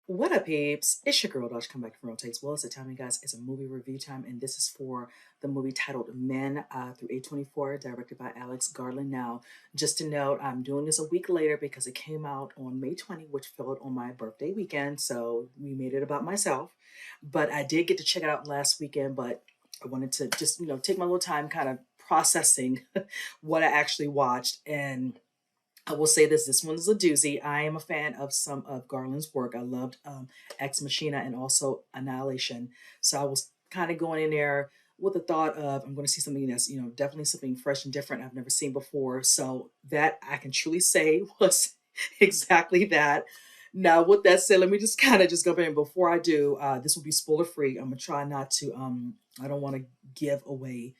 What up, peeps? It's your girl, Dodge. Come back from Real Takes. Well, it's the time, you guys. It's a movie review time, and this is for the movie titled Men through A24, directed by Alex Garland. Now, just to note, I'm doing this a week later because it came out on May 20, which fell on my birthday weekend, so we made it about myself. But I did get to check it out last weekend, but I wanted to just, take my little time kind of processing what I actually watched. And I will say this one is a doozy. I am a fan of some of Garland's work. I loved Ex Machina and also Annihilation. So I was kind of going in there with the thought of I'm going to see something that's, definitely something fresh and different I've never seen before. So that I can truly say was exactly that. Now, with that said, let me just kind of just go in. Before I do, this will be spoiler free. I'm gonna try not to. I don't want to give away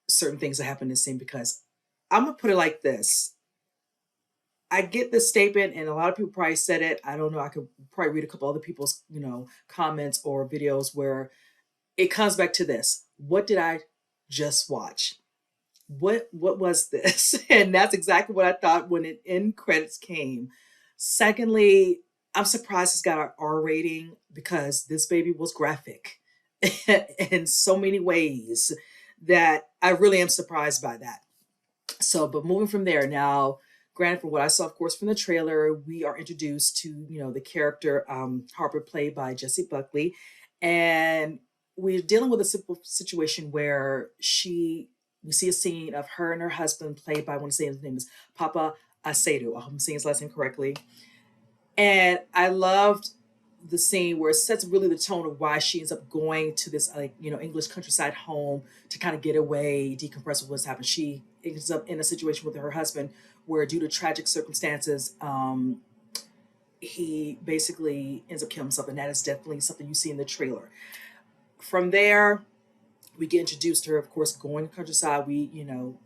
certain things that happen in this scene because I'm gonna put it like this. I get this statement, and a lot of people probably said it. I don't know. I could probably read a couple other people's, comments or videos where it comes back to this. What did I just watch? What was this? And that's exactly what I thought when it end credits came. Secondly, I'm surprised it's got an R rating because this baby was graphic in so many ways that I really am surprised by that. So, but moving from there now, granted, from what I saw, of course, from the trailer, we are introduced to the character Harper, played by Jesse Buckley, and we're dealing with a simple situation where we see a scene of her and her husband, played by, I want to say his name is Papa Acedo. I hope I'm saying his last name correctly. And I loved the scene where it sets really the tone of why she ends up going to this English countryside home to kind of get away, decompress with what's happened. She ends up in a situation with her husband where, due to tragic circumstances, he basically ends up killing himself, and that is definitely something you see in the trailer. From there, we get introduced to her, of course, going to countryside. We,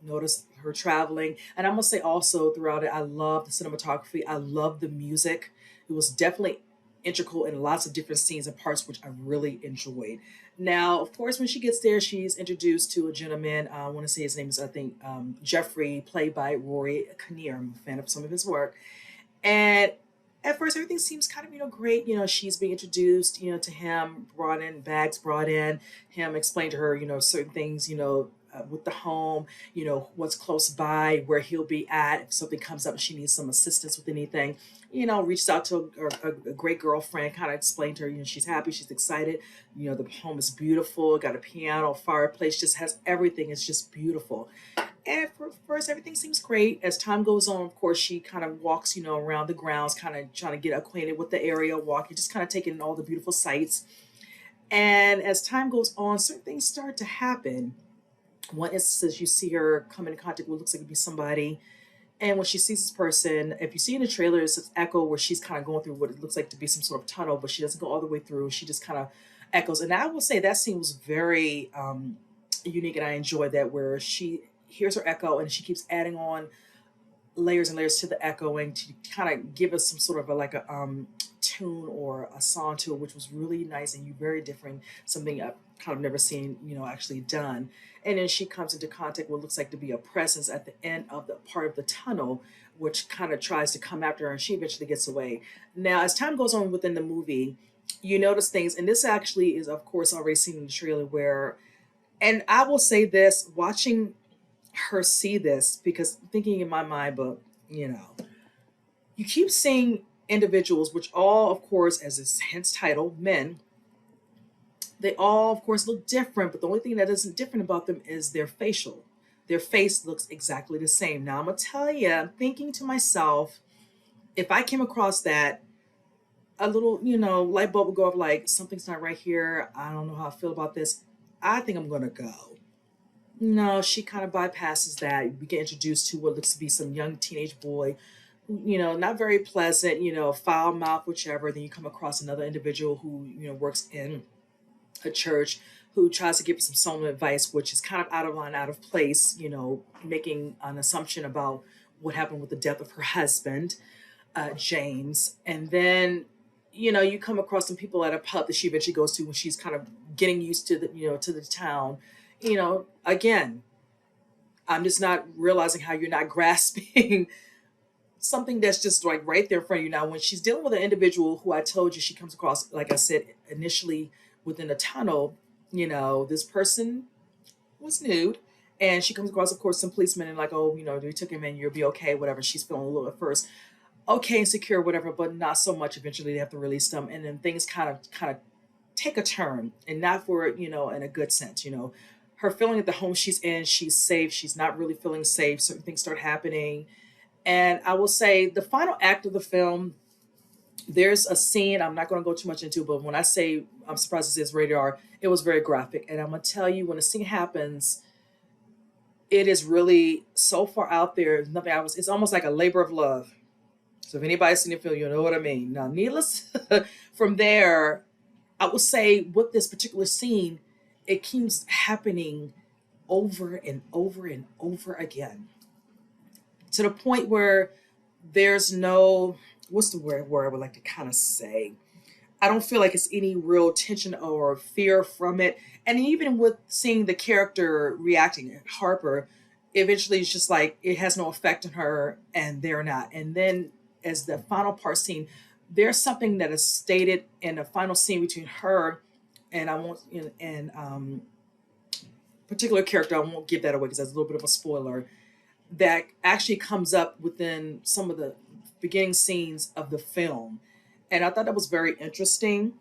notice her traveling. And I must say also throughout it, I love the cinematography. I love the music. It was definitely integral in lots of different scenes and parts, which I really enjoyed. Now, of course, when she gets there, she's introduced to a gentleman. I want to say his name is, I think, Jeffrey, played by Rory Kinnear. I'm a fan of some of his work. And at first, everything seems kind of, great. She's being introduced, to him, brought in, bags brought in, him explained to her, certain things, with the home, what's close by, where he'll be at. If something comes up and she needs some assistance with anything, reached out to a great girlfriend, kind of explained to her, she's happy, she's excited. The home is beautiful, got a piano, fireplace, just has everything. It's just beautiful. And for first, everything seems great. As time goes on, of course, she kind of walks, around the grounds, kind of trying to get acquainted with the area, walking, just kind of taking in all the beautiful sights. And as time goes on, certain things start to happen. One instance, you see her come in contact with what looks like it be somebody. And when she sees this person, if you see in the trailer, it's an echo where she's kind of going through what it looks like to be some sort of tunnel, but she doesn't go all the way through. She just kind of echoes. And I will say that scene was very unique, and I enjoyed that, where she hears her echo and she keeps adding on layers and layers to the echoing to kind of give us some sort of a tune or a song to it, which was really nice and very different, something I've kind of never seen, actually done. And then she comes into contact with what looks like to be a presence at the end of the part of the tunnel, which kind of tries to come after her, and she eventually gets away. Now, as time goes on within the movie, you notice things, and this actually is, of course, already seen in the trailer where, and I will say this, watching her see this, because thinking in my mind, but you keep seeing individuals, which all, of course, as its hence title, men, they all, of course, look different, but the only thing that isn't different about them is their facial. Their face looks exactly the same. Now, I'm going to tell you, I'm thinking to myself, if I came across that, a little, light bulb would go off like, something's not right here. I don't know how I feel about this. I think I'm going to go. No, she kind of bypasses that. We get introduced to what looks to be some young teenage boy, who, not very pleasant, foul mouth, whichever. Then you come across another individual who, works in a church, who tries to give some solemn advice, which is kind of out of line, out of place, making an assumption about what happened with the death of her husband, James. And then, you come across some people at a pub that she eventually goes to when she's kind of getting used to to the town. Again, I'm just not realizing how you're not grasping something that's just like right there in front of you. Now, when she's dealing with an individual who I told you she comes across, like I said initially, within a tunnel, this person was nude. And she comes across, of course, some policemen and like, oh, we took him in, you'll be okay, whatever. She's feeling a little at first okay, insecure, whatever, but not so much. Eventually, they have to release them, and then things kind of take a turn, and not for in a good sense. Her feeling at the home she's in, she's safe. She's not really feeling safe. Certain things start happening, and I will say the final act of the film. There's a scene I'm not going to go too much into, but when I say I'm surprised it says rated R, it was very graphic, and I'm gonna tell you when a scene happens, it is really so far out there. Nothing. It's almost like a labor of love. So if anybody's seen the film, you know what I mean. Now, needless from there, I would say with this particular scene, it keeps happening over and over and over again to the point where there's no, what's the word I would like to kind of say? I don't feel like it's any real tension or fear from it. And even with seeing the character reacting, Harper, eventually it's just like it has no effect on her and they're not. And then as the final part scene, there's something that is stated in the final scene between her and I won't and particular character, I won't give that away because that's a little bit of a spoiler, that actually comes up within some of the beginning scenes of the film. And I thought that was very interesting.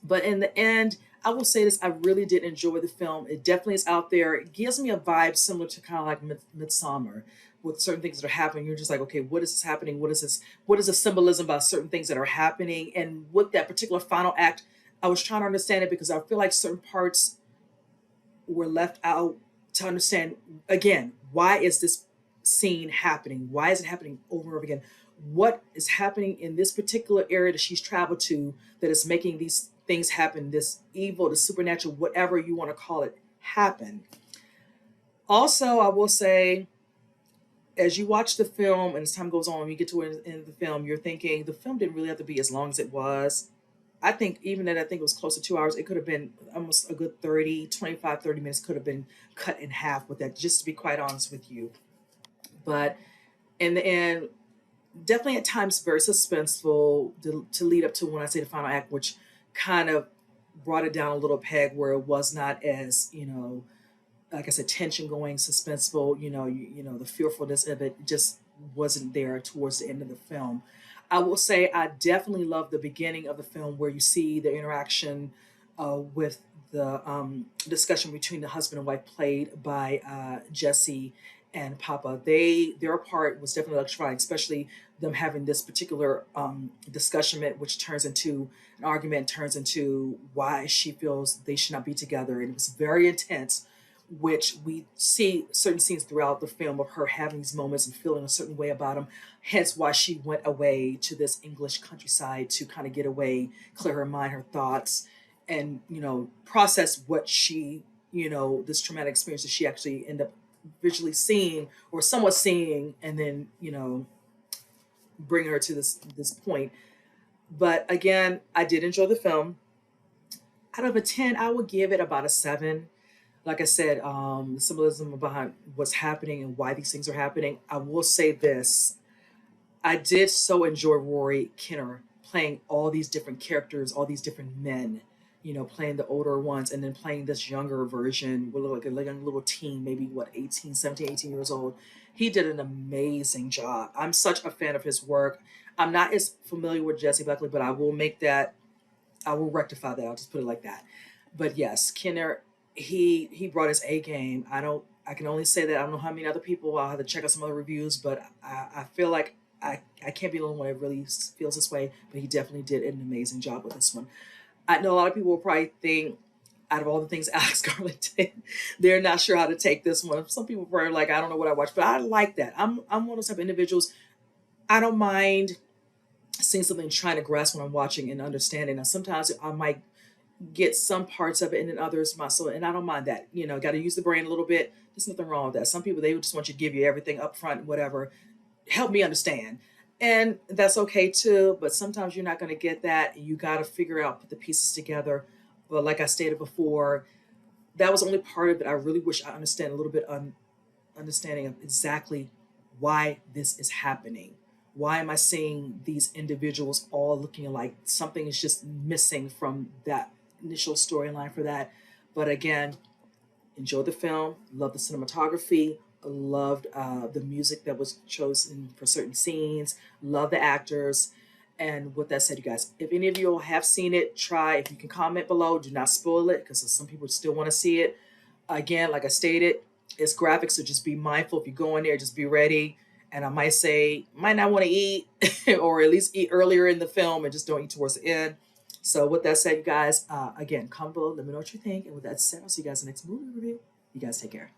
But in the end, I will say this: I really did enjoy the film. It definitely is out there. It gives me a vibe similar to kind of like Midsummer, with certain things that are happening. You're just like, okay, what is this happening? What is this? What is the symbolism about certain things that are happening? And with that particular final act, I was trying to understand it because I feel like certain parts were left out to understand. Again, why is this scene happening? Why is it happening over and over again? What is happening in this particular area that she's traveled to that is making these things happen, this evil, the supernatural, whatever you want to call it, happen. Also, I will say, as you watch the film and as time goes on, when you get to the end of the film, you're thinking the film didn't really have to be as long as it was. I think even that I think it was close to 2 hours, it could have been almost a good 30 minutes could have been cut in half with that, just to be quite honest with you. But in the end, definitely at times very suspenseful to lead up to when I say the final act, which kind of brought it down a little peg where it was not as, like I said, tension going, suspenseful, the fearfulness of it just wasn't there towards the end of the film. I will say I definitely love the beginning of the film where you see the interaction with the discussion between the husband and wife played by Jesse and Papa. Their part was definitely electrifying, especially them having this particular discussion, which turns into an argument, turns into why she feels they should not be together, and it was very intense. Which we see certain scenes throughout the film of her having these moments and feeling a certain way about him. Hence, why she went away to this English countryside to kind of get away, clear her mind, her thoughts, and process what this traumatic experience that she actually ended up visually seeing or somewhat seeing, and then bring her to this point. But again, I did enjoy the film. Out of a 10, I would give it about a 7. Like I said, the symbolism behind what's happening and why these things are happening. I will say this: I did so enjoy Rory Kinner playing all these different characters, all these different men. Playing the older ones and then playing this younger version with like a young little teen, maybe what 18, 17, 18 years old. He did an amazing job. I'm such a fan of his work. I'm not as familiar with Jesse Buckley, but I will make that. I will rectify that. I'll just put it like that. But yes, Kinner, he brought his A game. I can only say that I don't know how many other people. I'll have to check out some other reviews, but I feel like I can't be the only one that really feels this way. But he definitely did an amazing job with this one. I know a lot of people will probably think, out of all the things Alex Garland did, they're not sure how to take this one. Some people probably like, I don't know what I watched, but I like that. I'm one of those type of individuals. I don't mind seeing something, trying to grasp what I'm watching and understanding. Now, sometimes I might get some parts of it and then others my soul, and I don't mind that. Got to use the brain a little bit. There's nothing wrong with that. Some people, they just want you to give you everything up front, whatever. Help me understand. And that's okay too, but sometimes you're not going to get that. You got to figure out, put the pieces together. But like I stated before, that was only part of it. I really wish I understand a little bit understanding of exactly why this is happening. Why am I seeing these individuals all looking like something is just missing from that initial storyline for that? But again, enjoyed the film, loved the cinematography, loved the music that was chosen for certain scenes, loved the actors. And with that said, you guys, if any of you have seen it, try. If you can comment below, do not spoil it because some people still want to see it. Again, like I stated, it's graphic, so just be mindful. If you go in there, just be ready. And I might say, might not want to eat, or at least eat earlier in the film and just don't eat towards the end. So with that said, you guys, again, comment below, let me know what you think. And with that said, I'll see you guys in the next movie review. You guys take care.